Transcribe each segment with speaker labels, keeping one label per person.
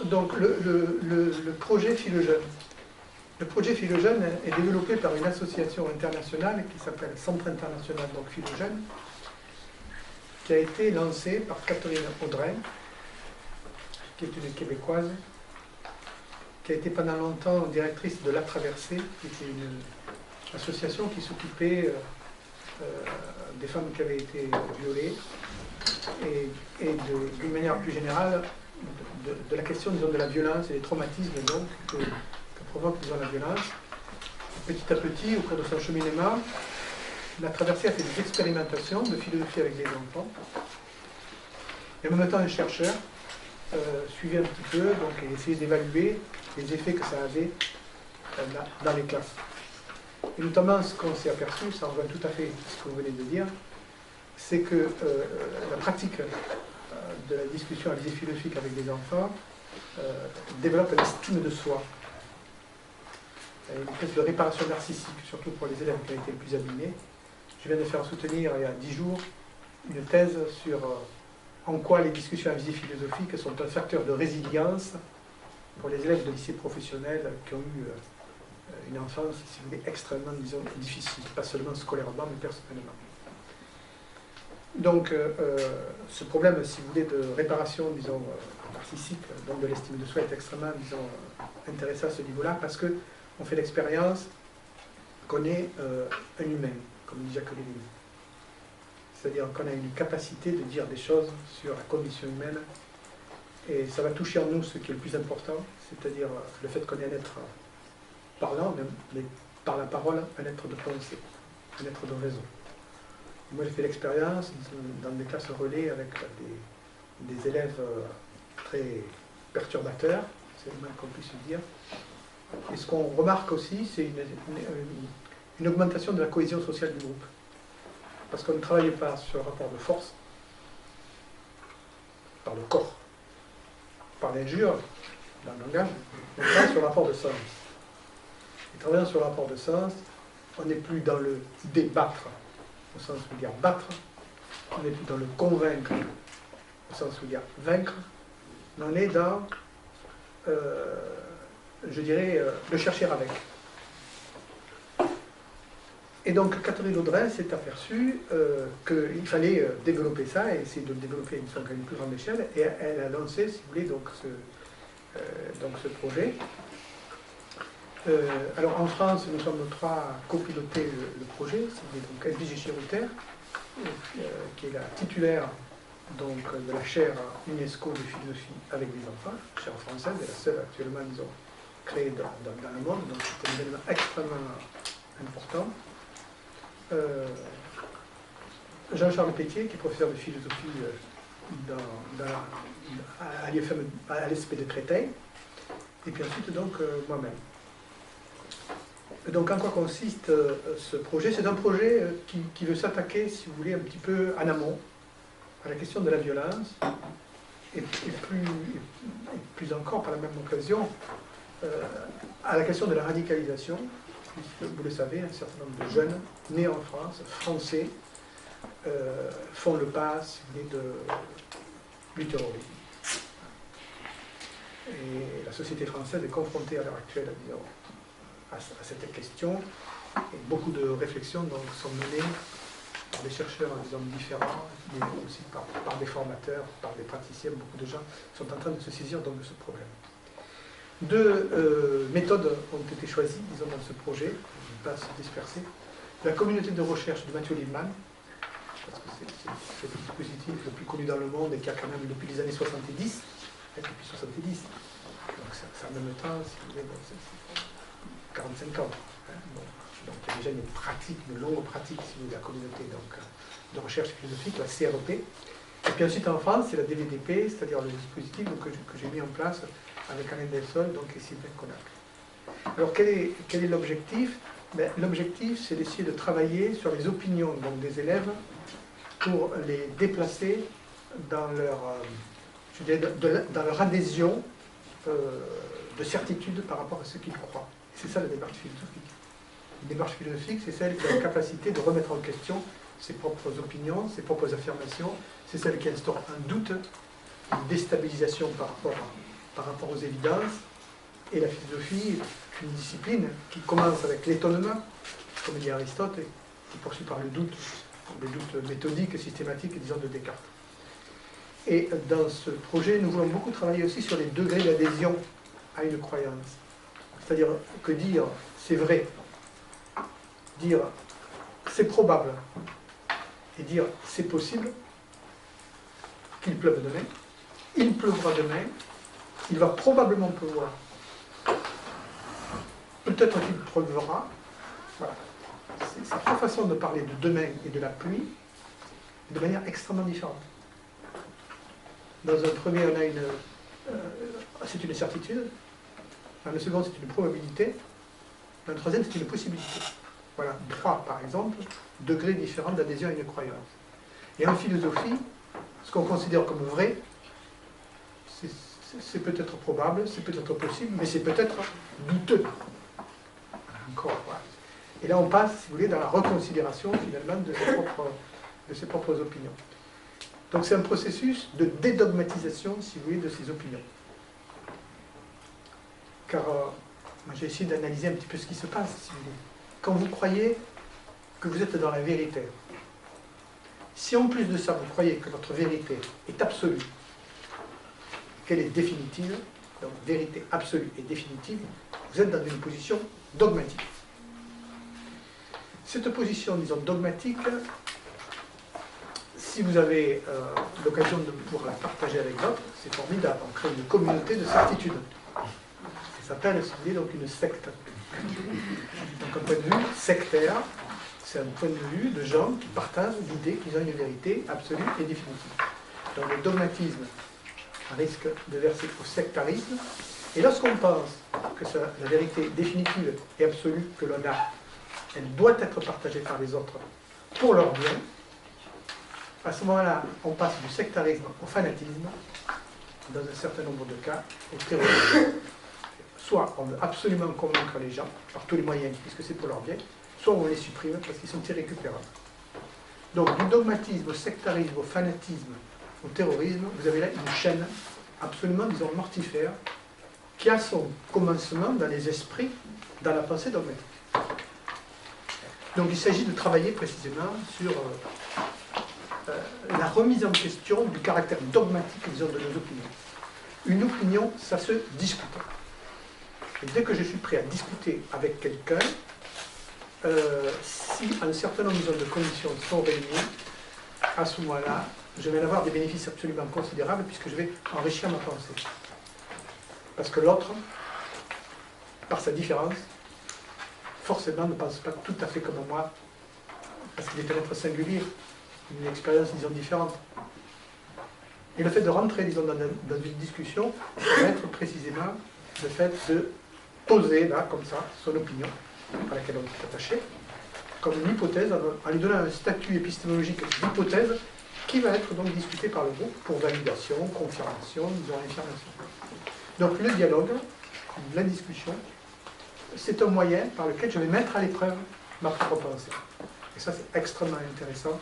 Speaker 1: Donc le projet Philojeune. Le projet Philojeune est développé par une association internationale qui s'appelle Centre International donc Philojeune, qui a été lancée par Catherine Audrin, qui est une Québécoise, qui a été pendant longtemps directrice de La Traversée, qui était une association qui s'occupait des femmes qui avaient été violées et d'une manière plus générale de la question disons, de la violence et des traumatismes donc, que provoque disons, la violence. Petit à petit, au cours de son cheminement, La Traversée a fait des expérimentations de philosophie avec des enfants. Et en même temps, un chercheur suivait un petit peu donc, et essayait d'évaluer les effets que ça avait dans les classes. Et notamment, ce qu'on s'est aperçu, ça rejoint tout à fait ce que vous venez de dire, c'est que la pratique de la discussion à visée philosophique avec des enfants développe l'estime de soi. Une espèce de réparation narcissique, surtout pour les élèves qui ont été les plus abîmés. Je viens de faire soutenir il y a 10 jours une thèse sur en quoi les discussions à visée philosophique sont un facteur de résilience pour les élèves de lycée professionnel qui ont eu une enfance, si vous voulez, extrêmement, disons, difficile, pas seulement scolairement, mais personnellement. Donc, ce problème, si vous voulez, de réparation, disons, narcissique, donc de l'estime de soi, est extrêmement, disons, intéressant à ce niveau-là, parce qu'on fait l'expérience qu'on est un humain, comme dit Jacques Lévy. C'est-à-dire qu'on a une capacité de dire des choses sur la condition humaine, et ça va toucher en nous ce qui est le plus important, c'est-à-dire le fait qu'on est un être parlant, mais par la parole, un être de pensée, un être de raison. Moi, j'ai fait l'expérience dans des classes relais avec des élèves très perturbateurs, c'est le moins qu'on puisse dire. Et ce qu'on remarque aussi, c'est une augmentation de la cohésion sociale du groupe. Parce qu'on ne travaille pas sur le rapport de force, par le corps, par l'injure, dans le langage, on travaille sur le rapport de sens. Et travaillant sur le rapport de sens, on n'est plus dans le débattre, au sens où il y a battre, on n'est plus dans le convaincre, au sens où il y a vaincre, mais on est dans, je dirais, le chercher avec. Et donc Catherine Audrin s'est aperçue qu'il fallait développer ça et essayer de le développer à une plus grande échelle, et elle a lancé, si vous voulez, donc ce projet. Alors en France, nous sommes trois à copiloter le projet, c'est donc Edwige Chirouter, qui est la titulaire donc, de la chaire UNESCO de philosophie avec des enfants, chaire française, et la seule actuellement, disons, créée dans le monde, donc c'est un événement extrêmement important. Jean-Charles Pétier, qui est professeur de philosophie à l'ESP de Créteil, et puis ensuite donc moi-même. Donc en quoi consiste ce projet? C'est un projet qui veut s'attaquer, si vous voulez, un petit peu en amont, à la question de la violence, et plus encore, par la même occasion, à la question de la radicalisation, puisque, vous le savez, un certain nombre de jeunes nés en France, français, font le pas, si vous voulez, du terrorisme. Et la société française est confrontée à l'heure actuelle, disons, à cette question, et beaucoup de réflexions donc, sont menées par des chercheurs, disons, différents, mais aussi par des formateurs, par des praticiens. Beaucoup de gens sont en train de se saisir donc, de ce problème. Deux méthodes ont été choisies, disons, dans ce projet, je ne vais pas se disperser. La communauté de recherche de Mathieu Liebman, parce que c'est le dispositif le plus connu dans le monde et qui a quand même depuis les années 70, depuis 70, donc c'est en même temps, si vous voulez, 45 ans. Hein, bon. Donc il y a déjà une longue pratique, si vous voulez, de la communauté donc, de recherche philosophique, la CREP. Et puis ensuite en France, c'est la DVDP, c'est-à-dire le dispositif donc, que j'ai mis en place avec Alain Delsol donc, et Sylvain Connac. Alors quel est l'objectif? L'objectif, c'est d'essayer de travailler sur les opinions donc, des élèves pour les déplacer dans leur, je dirais, dans leur adhésion de certitude par rapport à ce qu'ils croient. C'est ça la démarche philosophique. Une démarche philosophique, c'est celle qui a la capacité de remettre en question ses propres opinions, ses propres affirmations. C'est celle qui instaure un doute, une déstabilisation par rapport par rapport aux évidences, et la philosophie, une discipline qui commence avec l'étonnement, comme dit Aristote, et qui poursuit par le doute, les doutes méthodiques et systématiques, disons, de Descartes. Et dans ce projet, nous voulons beaucoup travailler aussi sur les degrés d'adhésion à une croyance. C'est-à-dire que dire c'est vrai, dire c'est probable, et dire c'est possible qu'il pleuve demain, il pleuvra demain, il va probablement pleuvoir, peut-être qu'il pleuvra. Voilà. C'est trois façons de parler de demain et de la pluie de manière extrêmement différente. Dans un premier, on a c'est une certitude. Dans le second, c'est une probabilité. Dans le troisième, c'est une possibilité. Voilà, trois, par exemple, degrés différents d'adhésion à une croyance. Et en philosophie, ce qu'on considère comme vrai, c'est peut-être probable, c'est peut-être possible, mais c'est peut-être douteux. Encore, voilà. Et là, on passe, si vous voulez, dans la reconsidération, finalement, de ses propres opinions. Donc c'est un processus de dédogmatisation, si vous voulez, de ces opinions. Car moi j'ai essayé d'analyser un petit peu ce qui se passe, si vous voulez. Quand vous croyez que vous êtes dans la vérité, si en plus de ça vous croyez que votre vérité est absolue, qu'elle est définitive, donc vérité absolue et définitive, vous êtes dans une position dogmatique. Cette position, disons, dogmatique, si vous avez l'occasion de pouvoir la partager avec d'autres, c'est formidable. On crée une communauté de certitude. Ça s'appelle, si vous voulez, donc une secte. Donc un point de vue sectaire, c'est un point de vue de gens qui partagent l'idée qu'ils ont une vérité absolue et définitive. Donc le dogmatisme risque de verser au sectarisme. Et lorsqu'on pense que la vérité définitive et absolue que l'on a, elle doit être partagée par les autres pour leur bien, à ce moment-là, on passe du sectarisme au fanatisme, dans un certain nombre de cas, au terrorisme. Soit on veut absolument convaincre les gens, par tous les moyens, puisque c'est pour leur bien, soit on les supprime parce qu'ils sont irrécupérables. Donc du dogmatisme au sectarisme, au fanatisme, au terrorisme, vous avez là une chaîne absolument, disons, mortifère, qui a son commencement dans les esprits, dans la pensée dogmatique. Donc il s'agit de travailler précisément sur la remise en question du caractère dogmatique, disons, de nos opinions. Une opinion, ça se discute. Et dès que je suis prêt à discuter avec quelqu'un, si un certain nombre de conditions sont réunies, à ce moment-là, je vais en avoir des bénéfices absolument considérables puisque je vais enrichir ma pensée. Parce que l'autre, par sa différence, forcément ne pense pas tout à fait comme moi, parce qu'il est un être singulier, une expérience, disons, différente. Et le fait de rentrer, disons, dans une discussion, ça va être précisément le fait de poser, là, comme ça, son opinion, à laquelle on est attaché, comme une hypothèse, en lui donnant un statut épistémologique d'hypothèse, qui va être donc discuté par le groupe pour validation, confirmation, disons, infirmation. Donc le dialogue, la discussion, c'est un moyen par lequel je vais mettre à l'épreuve ma propre pensée. Et ça, c'est extrêmement intéressant,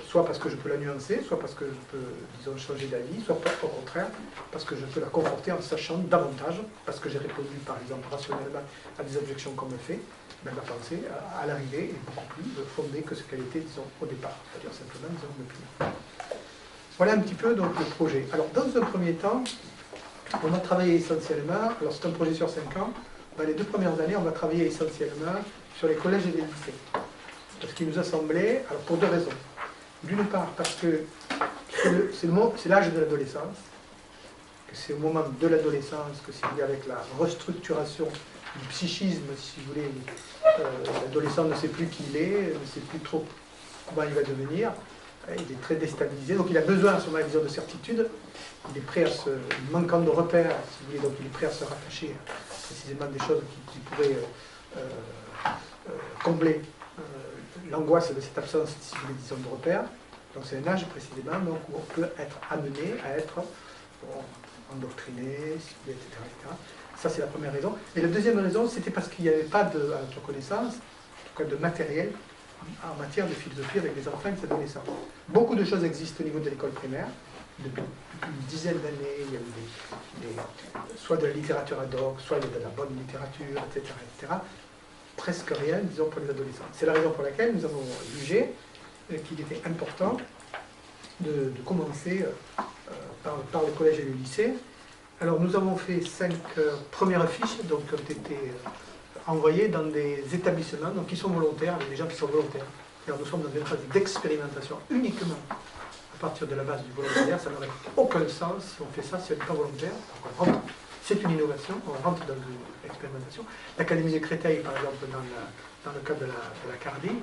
Speaker 1: soit parce que je peux la nuancer, soit parce que je peux, disons, changer d'avis, soit au contraire, parce que je peux la conforter en sachant davantage, parce que j'ai répondu, par exemple, rationnellement à des objections qu'on me fait, ben, la pensée, à l'arrivée, est beaucoup plus fondée que ce qu'elle était, disons, au départ. C'est-à-dire simplement, disons, le plus. Voilà un petit peu, donc, le projet. Alors, dans un premier temps, on a travaillé essentiellement, alors c'est un projet sur 5 ans, dans les 2 premières années, on va travailler essentiellement sur les collèges et les lycées. Parce qu'il nous a semblé, alors pour 2 raisons. D'une part, parce que c'est l'âge de l'adolescence, que c'est au moment de l'adolescence que, si vous voulez, avec la restructuration du psychisme, si vous voulez, l'adolescent ne sait plus qui il est, ne sait plus trop comment il va devenir, il est très déstabilisé, donc il a besoin à ce moment, disons, de certitude, il est prêt à se, manquant de repères, si vous voulez, donc il est prêt à se rattacher à précisément des choses qui pourraient combler l'angoisse de cette absence, si vous voulez, disons, de repères. Donc c'est un âge précisément donc, où on peut être amené à être endoctriné, si vous voulez, etc., etc. Ça c'est la première raison. Et la deuxième raison, c'était parce qu'il n'y avait pas, à notre connaissance, en tout cas de matériel, en matière de philosophie avec les enfants et les adolescents. Beaucoup de choses existent au niveau de l'école primaire, depuis une dizaine d'années, il y a eu soit de la littérature ad hoc, soit de la bonne littérature, etc., etc. Presque rien, disons, pour les adolescents. C'est la raison pour laquelle nous avons jugé qu'il était important de commencer par le collège et le lycée. Alors nous avons fait 5 premières fiches donc, qui ont été envoyées dans des établissements donc, qui sont volontaires, avec des gens qui sont volontaires. Alors nous sommes dans une phase d'expérimentation uniquement à partir de la base du volontariat. Ça n'aurait aucun sens si on fait ça si on n'est pas volontaire. C'est une innovation, on rentre dans une expérimentation. L'Académie de Créteil, par exemple, dans le cadre de la Carabine,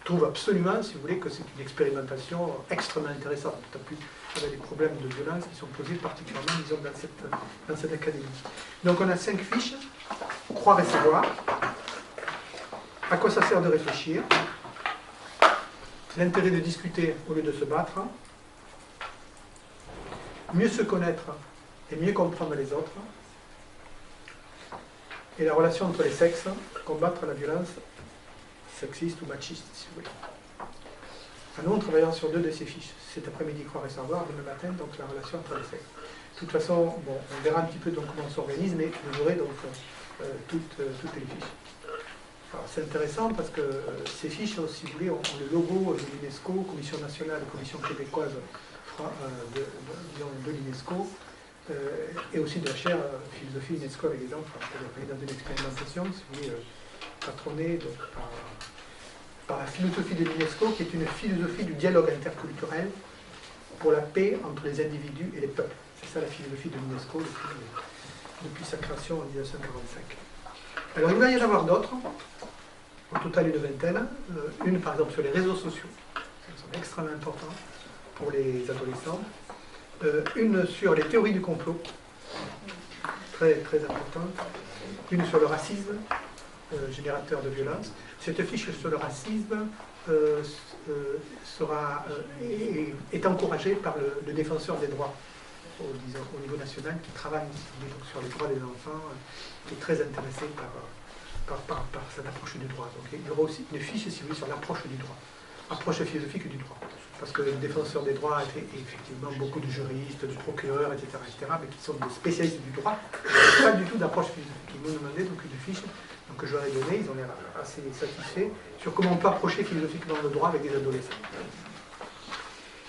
Speaker 1: trouve absolument, si vous voulez, que c'est une expérimentation extrêmement intéressante, d'autant plus avec les problèmes de violence qui sont posés particulièrement, disons, dans cette académie. Donc on a 5 fiches, croire et savoir, à quoi ça sert de réfléchir, l'intérêt de discuter au lieu de se battre, mieux se connaître et mieux comprendre les autres, et la relation entre les sexes, combattre la violence sexiste ou machiste, si vous voulez. Nous, on travaillons sur 2 de ces fiches. Cet après-midi, croire et savoir, demain matin, donc la relation entre les sexes. De toute façon, bon, on verra un petit peu donc, comment on s'organise, mais vous aurez donc toutes les fiches. C'est intéressant parce que ces fiches, si vous voulez, ont le logo de l'UNESCO, Commission nationale et Commission québécoise de l'UNESCO, et aussi de la chaire philosophie UNESCO avec les enfants. On est dans une expérimentation, si vous voulez, patronnée donc, par la philosophie de l'UNESCO, qui est une philosophie du dialogue interculturel pour la paix entre les individus et les peuples. C'est ça la philosophie de l'UNESCO depuis sa création en 1945. Alors il va y en avoir d'autres, au total une vingtaine, une par exemple sur les réseaux sociaux, qui sont extrêmement importants pour les adolescents, une sur les théories du complot, très, très importante, une sur le racisme, générateur de violence. Cette fiche sur le racisme est encouragée par le défenseur des droits au niveau national qui travaille donc, sur les droits des enfants, qui est très intéressé par cette approche du droit. Donc, il y aura aussi une fiche, si vous voulez, sur l'approche du droit, approche philosophique du droit. Parce que le défenseur des droits a effectivement beaucoup de juristes, de procureurs, etc., mais qui sont des spécialistes du droit, pas du tout d'approche philosophique. Ils m'ont demandé donc une fiche que je leur ai donnée, ils ont l'air assez satisfaits, sur comment on peut approcher philosophiquement le droit avec des adolescents.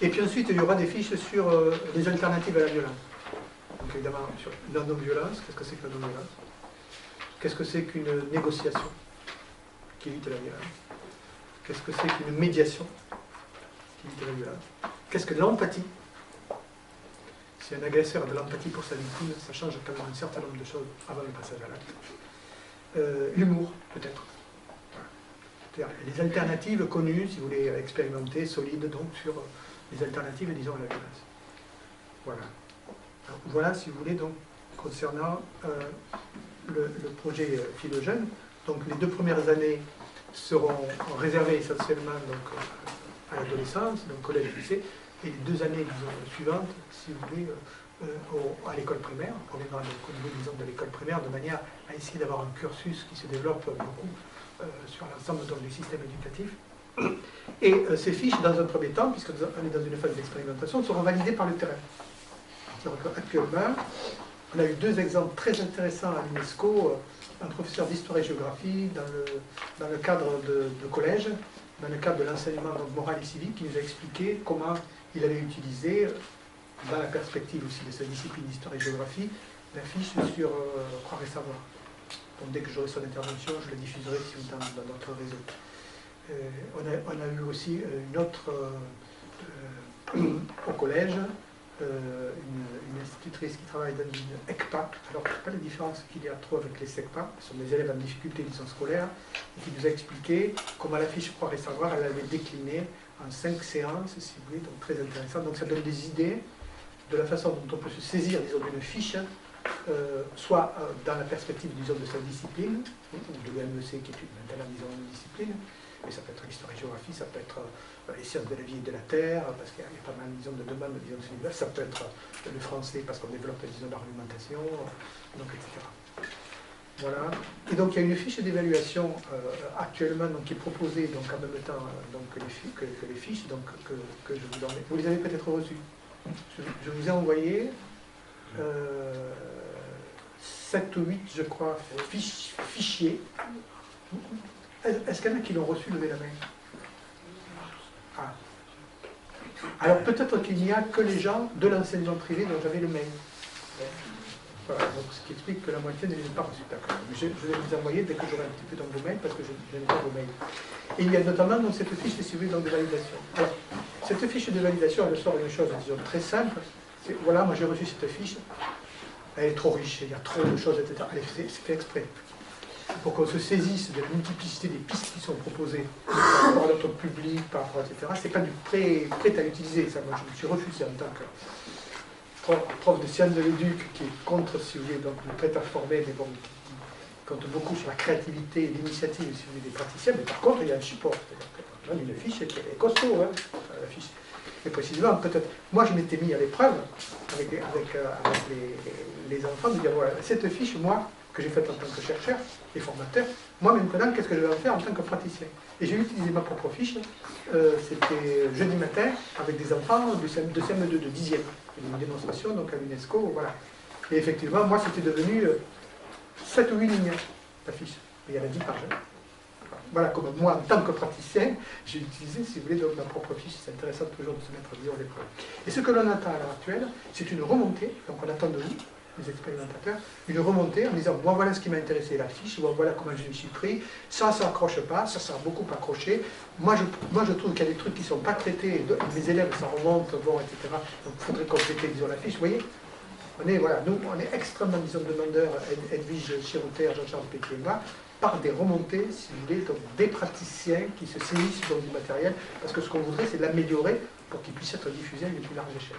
Speaker 1: Et puis ensuite, il y aura des fiches sur les alternatives à la violence. Donc évidemment, sur la non-violence, qu'est-ce que c'est que la non-violence? Qu'est-ce que c'est qu'une négociation qui évite la violence? Qu'est-ce que c'est qu'une médiation qui évite la violence? Qu'est-ce que l'empathie? Si un agresseur a de l'empathie pour sa victime, ça change quand même un certain nombre de choses avant le passage à l'acte. L'humour, peut-être. Voilà. Les alternatives connues, si vous voulez, expérimentées, solides, donc, sur les alternatives, disons, à la violence. Voilà. Alors, voilà, si vous voulez, donc, concernant le projet Philo-Jeunes. Donc, les 2 premières années seront réservées essentiellement donc, à l'adolescence, donc collège et lycée, et les 2 années suivantes, si vous voulez, à l'école primaire. On reviendra donc au niveau disons, de l'école primaire de manière à essayer d'avoir un cursus qui se développe beaucoup sur l'ensemble du système éducatif. Et ces fiches, dans un premier temps, puisqu'on est dans une phase d'expérimentation, seront validées par le terrain. Actuellement, on a eu 2 exemples très intéressants à l'UNESCO, un professeur d'histoire et géographie dans le cadre de collège, dans le cadre de l'enseignement moral et civique, qui nous a expliqué comment il avait utilisé, dans la perspective aussi de sa discipline d'histoire et géographie, la fiche sur croire et savoir. Donc dès que j'aurai son intervention, je la diffuserai dans notre réseau. On a eu aussi une autre au collège, une institutrice qui travaille dans une ECPA. Alors je ne sais pas la différence qu'il y a trop avec les SECPA, ce sont des élèves en difficulté, disons, scolaire, et qui nous a expliqué comment la fiche croire et savoir, elle avait décliné en 5 séances, si vous voulez, donc très intéressant. Donc ça donne des idées de la façon dont on peut se saisir, disons, d'une fiche, soit dans la perspective, disons, de sa discipline, ou de l'EMEC qui est maintenant, disons, une discipline, mais ça peut être l'histoire et géographie, ça peut être les sciences de la vie et de la terre, parce qu'il y a pas mal, disons, de demandes, disons, de ce niveau-là, ça peut être le français, parce qu'on développe, disons, l'argumentation, donc, etc. Voilà. Et donc il y a une fiche d'évaluation actuellement donc, qui est proposée donc, en même temps donc, que les fiches donc, que je vous envoie. Vous les avez peut-être reçues. Je vous ai envoyé 7 ou 8, je crois, fichiers. Est-ce qu'il y en a qui l'ont reçu? Levez la main. Ah. Alors peut-être qu'il n'y a que les gens de l'enseignement privé dont j'avais le mail. Voilà, donc ce qui explique que la moitié ne les a pas reçus. D'accord. Je vais vous envoyer dès que j'aurai un petit peu dans vos mails parce que je n'ai pas vos mails. Et il y a notamment donc, cette fiche si vous voulez, donc, de validation. Alors, cette fiche de validation, elle sort d'une chose, disons, très simple. Voilà, moi j'ai reçu cette fiche. Elle est trop riche, il y a trop de choses, etc. C'est fait exprès. Pour qu'on se saisisse de la multiplicité des pistes qui sont proposées par rapport à notre public, par rapport, etc. C'est pas du prêt à utiliser. Ça, moi, je me suis refusé en tant que prof de sciences de l'éduc qui est contre, si vous voulez, donc le prêt à former, mais bon, qui compte beaucoup sur la créativité et l'initiative, si vous voulez, des praticiens. Mais par contre, il y a un support. C'est-à-dire une fiche qui est costaud, hein, la fiche. Et précisément, peut-être, moi je m'étais mis à l'épreuve avec les enfants de dire voilà, cette fiche, moi, que j'ai faite en tant que chercheur et formateur, moi maintenant, qu'est-ce que je vais en faire en tant que praticien? Et j'ai utilisé ma propre fiche, c'était jeudi matin, avec des enfants de CM2 de 10e, une démonstration donc à l'UNESCO, voilà. Et effectivement, moi c'était devenu 7 ou 8 lignes, la fiche, et il y en a 10 pages. Voilà, comme moi, en tant que praticien, j'ai utilisé, si vous voulez, donc ma propre fiche. C'est intéressant toujours de se mettre à à l'épreuve. Et ce que l'on attend à l'heure actuelle, c'est une remontée, donc on attend de vous, les expérimentateurs, une remontée en disant, bon, voilà ce qui m'a intéressé, la fiche, bon, voilà comment je m'y suis pris, ça accroche pas, ça a beaucoup accroché. Moi, je trouve qu'il y a des trucs qui ne sont pas traités, mes élèves, ça remonte, bon, etc. Donc, il faudrait compléter, disons, la fiche, vous voyez. Voilà, nous, on est extrêmement, disons, demandeurs, Edwige Chiroter, Jean-Charles Pétier et moi, par des remontées, si vous voulez, donc des praticiens qui se saisissent dans du matériel, parce que ce qu'on voudrait, c'est l'améliorer pour qu'il puisse être diffusé à une plus large échelle.